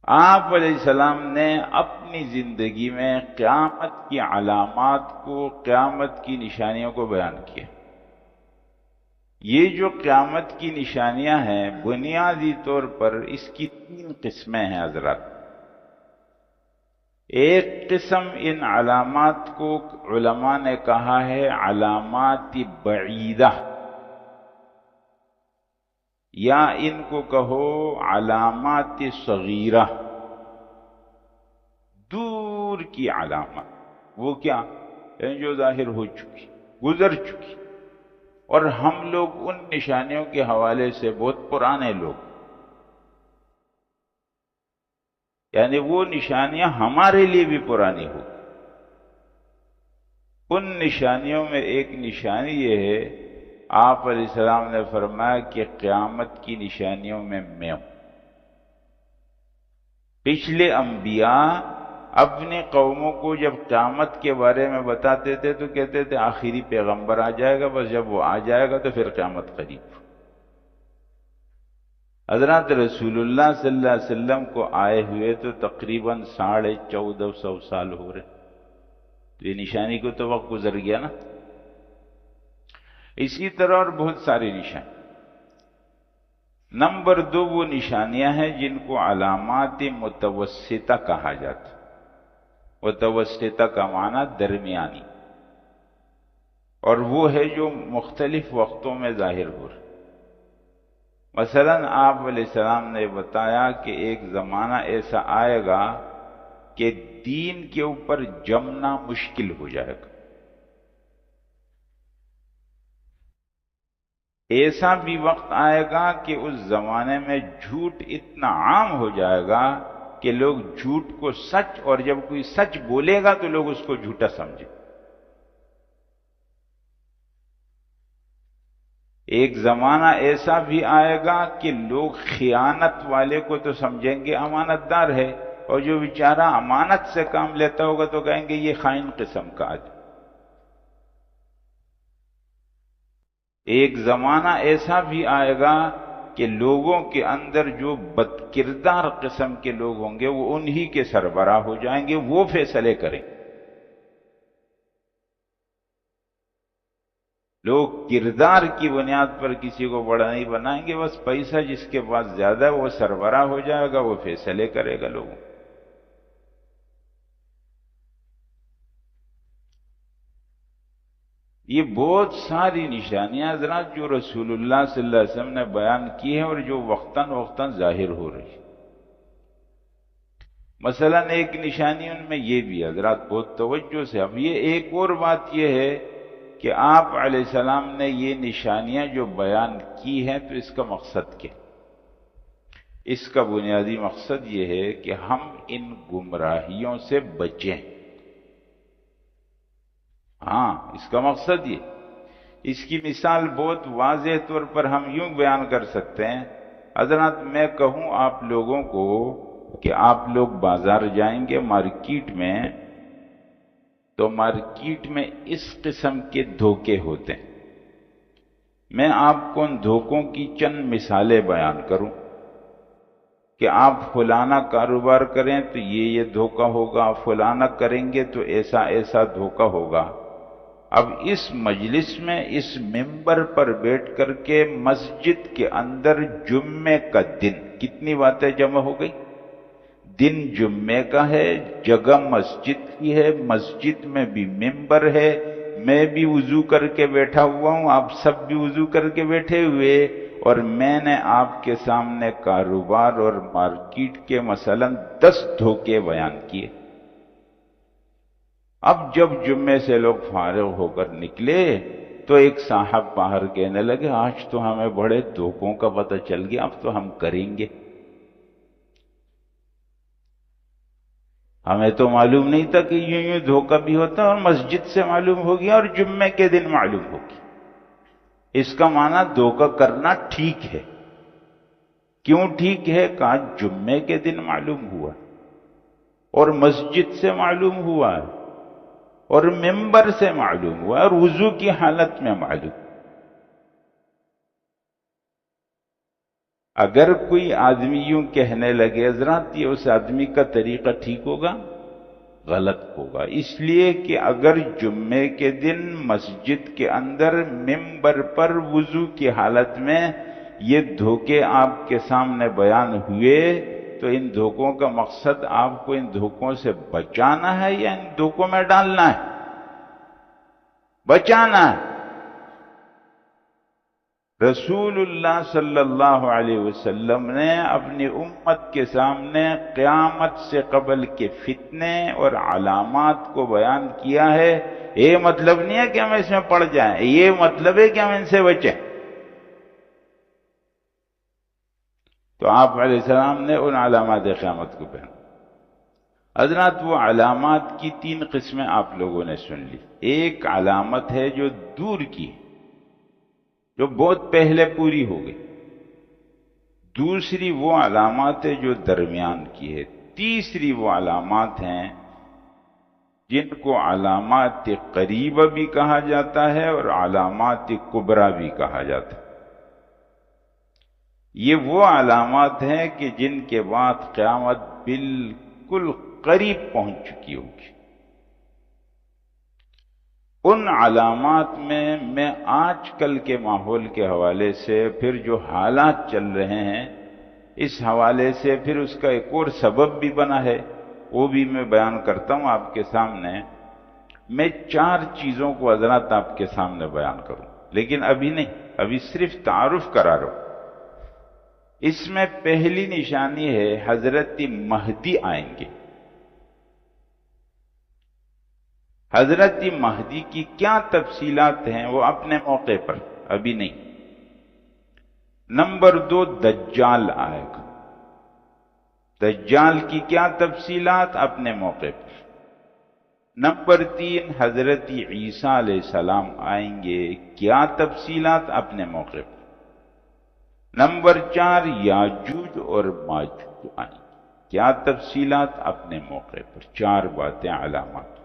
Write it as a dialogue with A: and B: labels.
A: آپ علیہ السلام نے اپنی زندگی میں قیامت کی علامات کو، قیامت کی نشانیوں کو بیان کیا۔ یہ جو قیامت کی نشانیاں ہیں بنیادی طور پر اس کی تین قسمیں ہیں حضرات۔ ایک قسم ان علامات کو علماء نے کہا ہے علامات بعیدہ، یا ان کو کہو علامات صغیرہ، دور کی علامات۔ وہ کیا؟ یعنی جو ظاہر ہو چکی، گزر چکی، اور ہم لوگ ان نشانیوں کے حوالے سے بہت پرانے لوگ، یعنی وہ نشانیاں ہمارے لیے بھی پرانی ہو۔ ان نشانیوں میں ایک نشانی یہ ہے، آپ علیہ السلام نے فرمایا کہ قیامت کی نشانیوں میں میں ہوں۔ پچھلے انبیاء اپنی قوموں کو جب قیامت کے بارے میں بتاتے تھے تو کہتے تھے آخری پیغمبر آ جائے گا، بس جب وہ آ جائے گا تو پھر قیامت قریب۔ حضرت رسول اللہ صلی اللہ علیہ وسلم کو آئے ہوئے تو تقریباً 1450 سال ہو رہے، تو یہ نشانی کو تو وقت گزر گیا نا۔ اسی طرح اور بہت ساری نشانی۔ نمبر 2 وہ نشانیاں ہیں جن کو علامات متوسطہ کہا جاتا۔ متوسطہ کا معنی درمیانی، اور وہ ہے جو مختلف وقتوں میں ظاہر ہو رہا۔ مثلا آپ علیہ السلام نے بتایا کہ ایک زمانہ ایسا آئے گا کہ دین کے اوپر جمنا مشکل ہو جائے گا۔ ایسا بھی وقت آئے گا کہ اس زمانے میں جھوٹ اتنا عام ہو جائے گا کہ لوگ جھوٹ کو سچ، اور جب کوئی سچ بولے گا تو لوگ اس کو جھوٹا سمجھیں۔ ایک زمانہ ایسا بھی آئے گا کہ لوگ خیانت والے کو تو سمجھیں گے امانت دار ہے، اور جو بیچارہ امانت سے کام لیتا ہوگا تو کہیں گے یہ خائن قسم کا آدمی۔ ایک زمانہ ایسا بھی آئے گا کہ لوگوں کے اندر جو بد کردار قسم کے لوگ ہوں گے وہ انہی کے سربراہ ہو جائیں گے، وہ فیصلے کریں۔ لوگ کردار کی بنیاد پر کسی کو بڑا نہیں بنائیں گے، بس پیسہ جس کے پاس زیادہ ہے وہ سربراہ ہو جائے گا، وہ فیصلے کرے گا لوگوں۔ یہ بہت ساری نشانیاں حضرات جو رسول اللہ صلی اللہ علیہ وسلم نے بیان کی ہیں اور جو وقتاً وقتاً ظاہر ہو رہی۔ مثلا ایک نشانی ان میں یہ بھی حضرات بہت توجہ سے، اب یہ ایک اور بات یہ ہے کہ آپ علیہ السلام نے یہ نشانیاں جو بیان کی ہیں تو اس کا مقصد کیا؟ اس کا بنیادی مقصد یہ ہے کہ ہم ان گمراہیوں سے بچیں۔ ہاں، اس کا مقصد یہ۔ اس کی مثال بہت واضح طور پر ہم یوں بیان کر سکتے ہیں، حضرات میں کہوں آپ لوگوں کو کہ آپ لوگ بازار جائیں گے مارکیٹ میں، تو مارکیٹ میں اس قسم کے دھوکے ہوتے ہیں۔ میں آپ کو ان دھوکوں کی چند مثالیں بیان کروں کہ آپ فلانا کاروبار کریں تو یہ دھوکہ ہوگا، فلانا کریں گے تو ایسا ایسا دھوکہ ہوگا۔ اب اس مجلس میں اس ممبر پر بیٹھ کر کے مسجد کے اندر جمعے کا دن کتنی باتیں جمع ہو گئی؟ دن جمعے کا ہے، جگہ مسجد کی ہے، مسجد میں بھی ممبر ہے، میں بھی وضو کر کے بیٹھا ہوا ہوں، آپ سب بھی وضو کر کے بیٹھے ہوئے، اور میں نے آپ کے سامنے کاروبار اور مارکیٹ کے مثلا 10 دھوکے بیان کیے۔ اب جب جمعے سے لوگ فارغ ہو کر نکلے تو ایک صاحب باہر کہنے لگے آج تو ہمیں بڑے دھوکوں کا پتہ چل گیا، اب تو ہم کریں گے۔ ہمیں تو معلوم نہیں تھا کہ یوں دھوکہ بھی ہوتا ہے، اور مسجد سے معلوم ہو گیا اور جمعے کے دن معلوم ہوگی۔ اس کا معنی دھوکہ کرنا ٹھیک ہے۔ کیوں ٹھیک ہے؟ کہا جمعے کے دن معلوم ہوا اور مسجد سے معلوم ہوا ہے اور ممبر سے معلوم ہوا اور وضو کی حالت میں معلوم۔ اگر کوئی آدمی یوں کہنے لگے حضرات یہ اس آدمی کا طریقہ ٹھیک ہوگا، غلط ہوگا، اس لیے کہ اگر جمعے کے دن مسجد کے اندر ممبر پر وضو کی حالت میں یہ دھوکے آپ کے سامنے بیان ہوئے تو ان دھوکوں کا مقصد آپ کو ان دھوکوں سے بچانا ہے یا ان دھوکوں میں ڈالنا ہے؟ بچانا ہے۔ رسول اللہ صلی اللہ علیہ وسلم نے اپنی امت کے سامنے قیامت سے قبل کے فتنے اور علامات کو بیان کیا ہے۔ یہ مطلب نہیں ہے کہ ہم اس میں پڑ جائیں، یہ مطلب ہے کہ ہم ان سے بچیں۔ تو آپ علیہ السلام نے ان علامات قیامت کو بیان۔ حضرات وہ علامات کی 3 قسمیں آپ لوگوں نے سن لی۔ ایک علامت ہے جو دور کی، جو بہت پہلے پوری ہو گئی۔ دوسری وہ علامات ہے جو درمیان کی ہے۔ تیسری وہ علامات ہیں جن کو علامات قریبہ بھی کہا جاتا ہے اور علامات کبریٰ بھی کہا جاتا ہے۔ یہ وہ علامات ہیں کہ جن کے بعد قیامت بالکل قریب پہنچ چکی ہوگی۔ ان علامات میں آج کل کے ماحول کے حوالے سے پھر جو حالات چل رہے ہیں اس حوالے سے پھر اس کا ایک اور سبب بھی بنا ہے، وہ بھی میں بیان کرتا ہوں آپ کے سامنے۔ میں 4 چیزوں کو حضرات آپ کے سامنے بیان کروں، لیکن ابھی نہیں، ابھی صرف تعارف کرا رہا ہوں۔ اس میں پہلی نشانی ہے حضرت مہدی آئیں گے۔ حضرت مہدی کی کیا تفصیلات ہیں وہ اپنے موقع پر، ابھی نہیں۔ نمبر 2 دجال آئے گا۔ دجال کی کیا تفصیلات اپنے موقع پر۔ نمبر 3 حضرت عیسیٰ علیہ السلام آئیں گے، کیا تفصیلات اپنے موقع پر۔ نمبر 4 یاجوج اور ماجوج آئیں گے، کیا تفصیلات اپنے موقع پر۔ 4 باتیں علامات۔